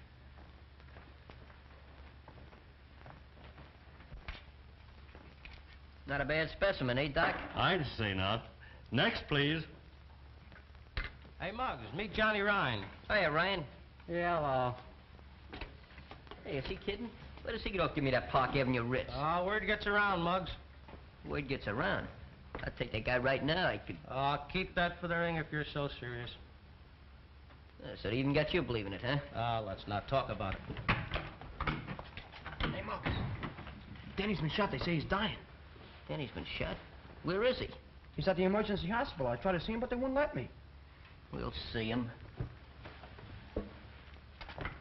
Not a bad specimen, eh, Doc? I'd say not. Next, please. Hey, Muggs, meet Johnny Ryan. Hiya, Ryan. Yeah, well. Hey, is he kidding? Where does he get off? Give me that Park Avenue Ritz. Word gets around, Muggs. Word gets around. I'd take that guy right now. I could... Keep that for the ring if you're so serious. So they even got you believing it, huh? Let's not talk about it. Hey, Muggs. Danny's been shot. They say he's dying. Danny's been shot? Where is he? He's at the emergency hospital. I tried to see him, but they wouldn't let me. We'll see him.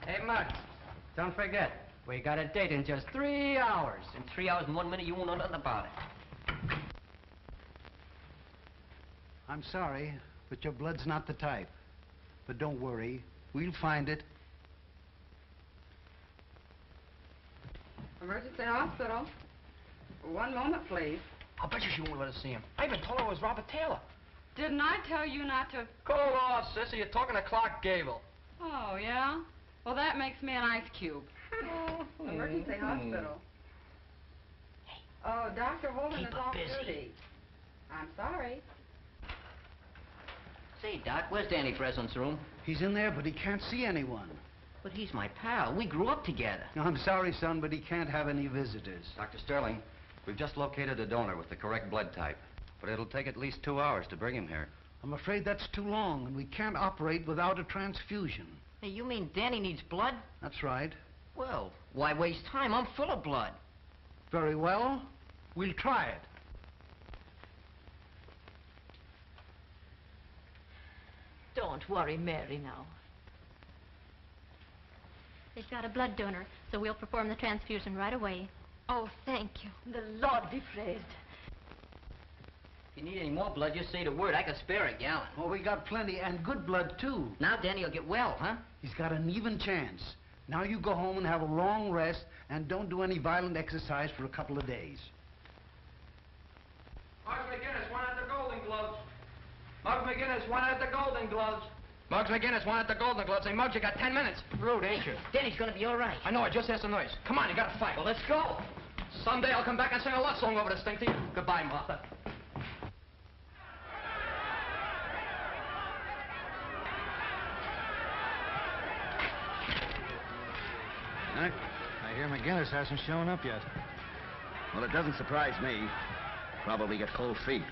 Hey, Muggs, don't forget, we got a date in just 3 hours. In 3 hours and 1 minute, you won't know nothing about it. I'm sorry, but your blood's not the type. But don't worry. We'll find it. Emergency hospital. 1 moment, please. I'll bet you she won't let us see him. I even told her it was Robert Taylor. Didn't I tell you not to... Cool off, sissy. You're talking to Clark Gable. Oh, yeah? Well, that makes me an ice cube. Emergency hospital. Oh, Dr. Holden is off duty. I'm sorry. Say, Doc, where's Danny Breslin's room? He's in there, but he can't see anyone. But he's my pal. We grew up together. I'm sorry, son, but he can't have any visitors. Dr. Sterling, we've just located a donor with the correct blood type. But it'll take at least 2 hours to bring him here. I'm afraid that's too long, and we can't operate without a transfusion. Hey, you mean Danny needs blood? That's right. Well, why waste time? I'm full of blood. Very well. We'll try it. Don't worry, Mary, now. They've got a blood donor, so we'll perform the transfusion right away. Oh, thank you. The Lord be praised. If you need any more blood, just say the word. I can spare a gallon. Well, we got plenty, and good blood, too. Now Danny will get well, huh? He's got an even chance. Now you go home and have a long rest, and don't do any violent exercise for a couple of days. Muggs McGinnis, one at the Golden Gloves. Muggs McGinnis, one at the Golden Gloves. Muggs McGinnis, one at the Golden Gloves. Hey, Muggs, you got 10 minutes. Rude, ain't you? Danny's gonna be all right. I know, I just has the noise. Come on, you gotta fight. Well, let's go. Someday I'll come back and sing a love song over this thing to you. Goodbye, Martha. I hear McGinnis hasn't shown up yet. Well, it doesn't surprise me. Probably got cold feet.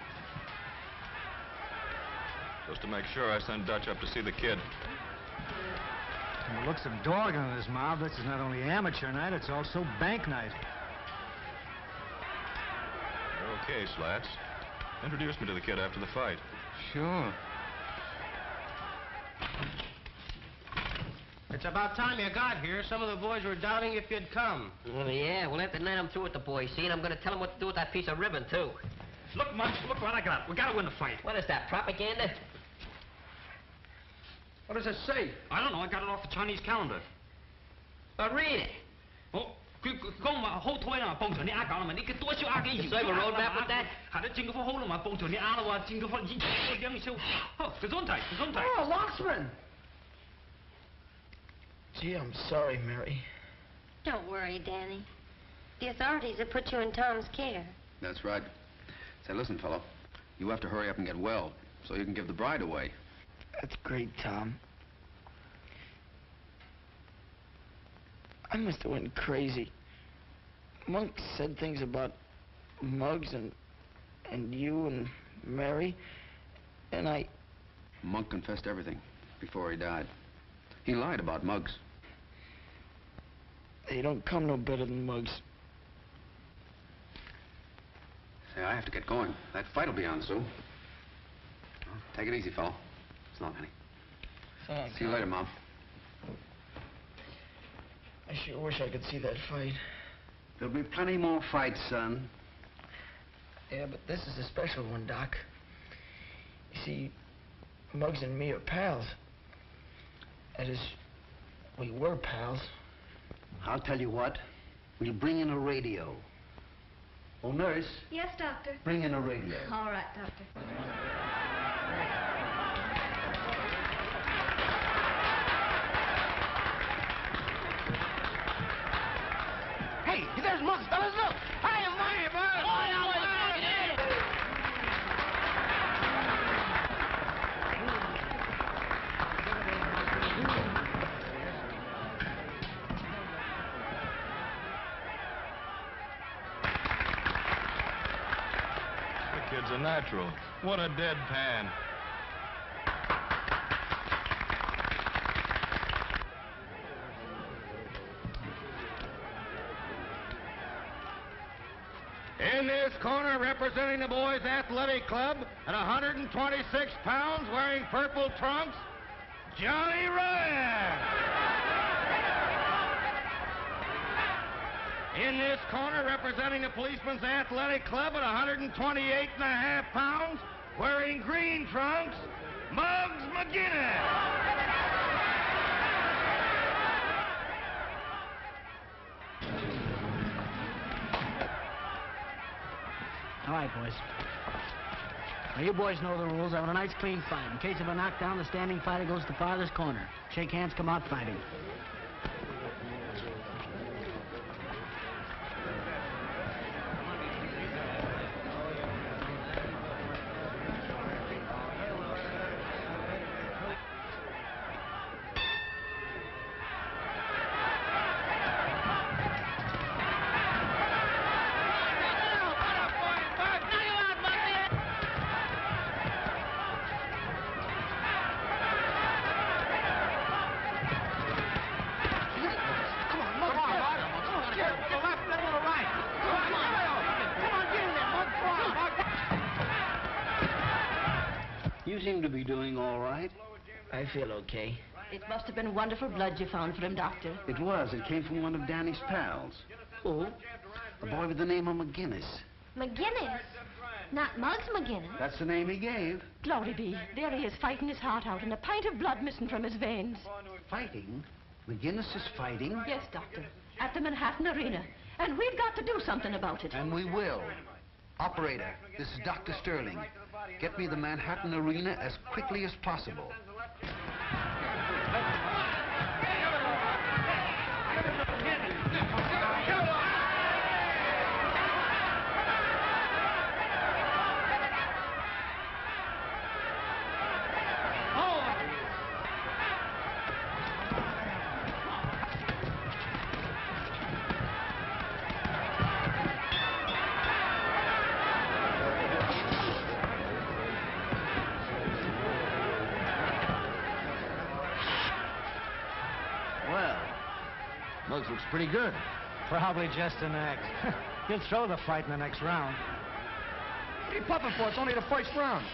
Just to make sure, I sent Dutch up to see the kid. From the looks of Dorgan in his mouth, this is not only amateur night, it's also bank night. You're okay, Slats. Introduce me to the kid after the fight. Sure. It's about time you got here. Some of the boys were doubting if you'd come. Well, yeah, we'll have to let them through with the boys, see? And I'm gonna tell them what to do with that piece of ribbon, too. Look, Muggs, look what I got. We gotta win the fight. What is that, propaganda? What does it say? I don't know. I got it off the Chinese calendar. Read it. Oh, You say a roadmap with that? Oh, Locksman! Gee, I'm sorry, Mary. Don't worry, Danny. The authorities have put you in Tom's care. That's right. Say, listen, fellow, you have to hurry up and get well so you can give the bride away. That's great, Tom. I must have went crazy. Monk said things about Muggs and you and Mary, and I... Monk confessed everything before he died. He lied about Muggs. They don't come no better than Muggs. Say, I have to get going. That fight'll be on soon. Well, take it easy, fellow. So long, honey. So long, See you later, Mom. I sure wish I could see that fight. There'll be plenty more fights, son. Yeah, but this is a special one, Doc. You see, Muggs and me are pals. That is, we were pals. I'll tell you what. We'll bring in a radio. Oh, nurse, Yes, Doctor. bring in a radio. All right, Doctor. Hey, there's Muggs, fellas, look! Hi, my bud! The kid's a natural. What a deadpan. In this corner, representing the boys' athletic club at 126 pounds, wearing purple trunks, Johnny Ryan. In this corner, representing the policeman's athletic club at 128.5 pounds, wearing green trunks, Muggs McGinnis. All right, boys. Now, you boys know the rules. I want a nice, clean fight. In case of a knockdown, the standing fighter goes to the farthest corner. Shake hands, come out fighting. You seem to be doing all right. I feel okay. It must have been wonderful blood you found for him, Doctor. It was. It came from one of Danny's pals. Who? A boy with the name of McGinnis. McGinnis? Not Muggs McGinnis. That's the name he gave. Glory be. There he is, fighting his heart out, and a pint of blood missing from his veins. Fighting? McGinnis is fighting? Yes, Doctor. At the Manhattan Arena. And we've got to do something about it. And we will. Operator, this is Dr. Sterling. Get me the Manhattan Arena as quickly as possible. Muggs looks pretty good. Probably just an act. He'll throw the fight in the next round. What are you puffing for? It's only the first round.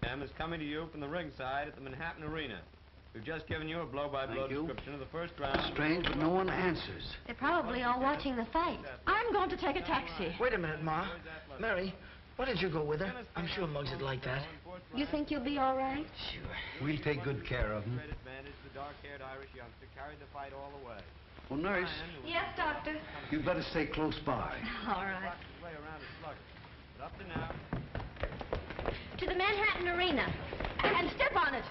Sam is coming to you from the ringside at the Manhattan Arena. We've just given you a blow-by-blow description of the first round. Strange, but no one answers. They're probably all watching the fight. I'm going to take a taxi. Wait a minute, Ma. Mary, why don't you go with her? I'm sure Muggs would like that. You think you'll be all right? Sure. We'll take good care of him. The dark-haired Irish youngster carried the fight all the way. Well, nurse, Yes, Doctor. you'd better stay close by. All right. Way around is sluggish. But up to now, To the Manhattan Arena. And step on it.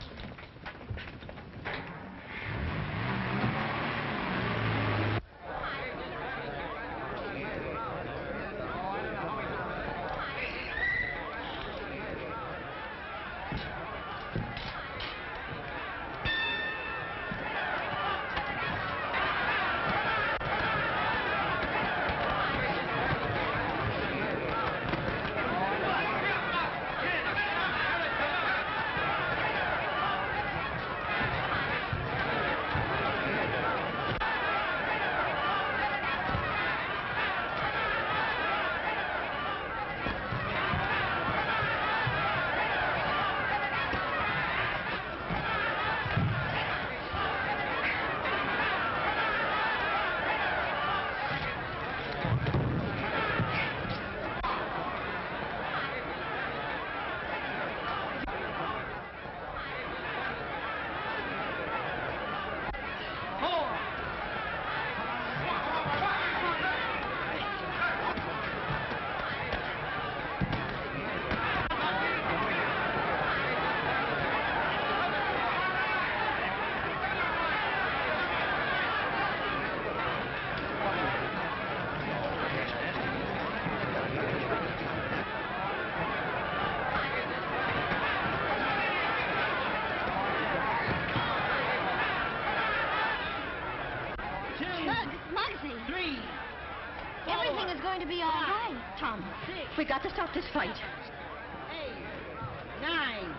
Everything is going to be all right. Tom, we got to stop this fight. 8, 9.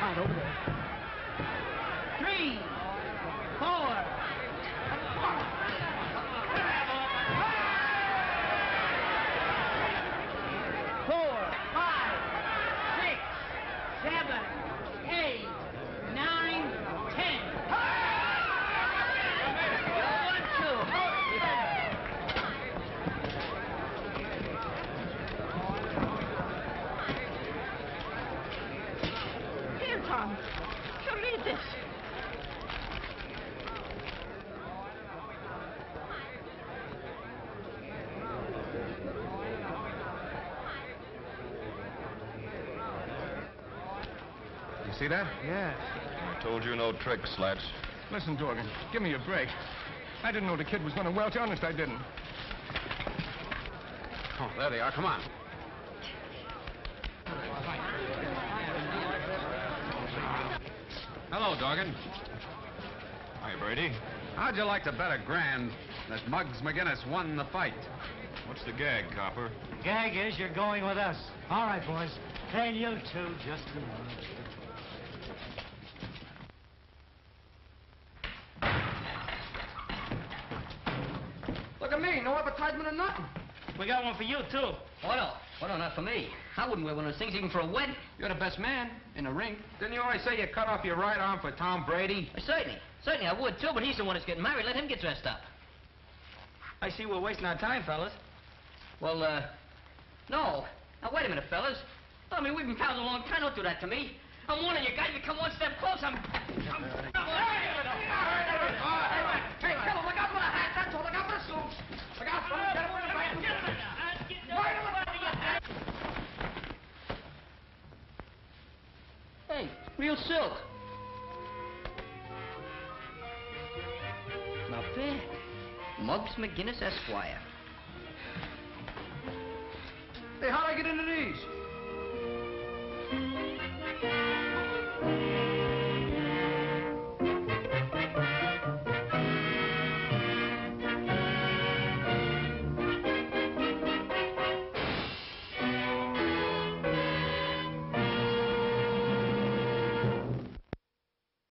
Right over there. 3, 4. 4, 5, 6, 7, 8, 9, 10. 1, 2. Here, Tom. So read this. You see that? Yes. I told you no tricks, Slats. Listen, Dorgan, give me a break. I didn't know the kid was going to welch. Honest, I didn't. Oh, there they are. Come on. Hello, Dorgan. Hi, Brady. How'd you like to bet $1,000 that Muggs McGinnis won the fight? What's the gag, Copper? Gag is you're going with us. All right, boys. And you two, just a minute. Look at me, no advertisement or nothing. We got one for you, too. What no? What no, not for me. I wouldn't wear one of those things even for a wedding. You're the best man in the ring. Didn't you always say you cut off your right arm for Tom Brady? Certainly I would, too, but he's the one that's getting married. Let him get dressed up. I see we're wasting our time, fellas. Well, no. Now, wait a minute, fellas. I mean, we've been pals a long time. Don't do that to me. I'm warning you guys. If you come one step closer, I'm... Hey, fellas, look out for the hat. That's all. Look out for the suits. Look out for the... Hey, real silk. Not bad. Muggs McGinnis, Esquire. Hey, how'd I get into these?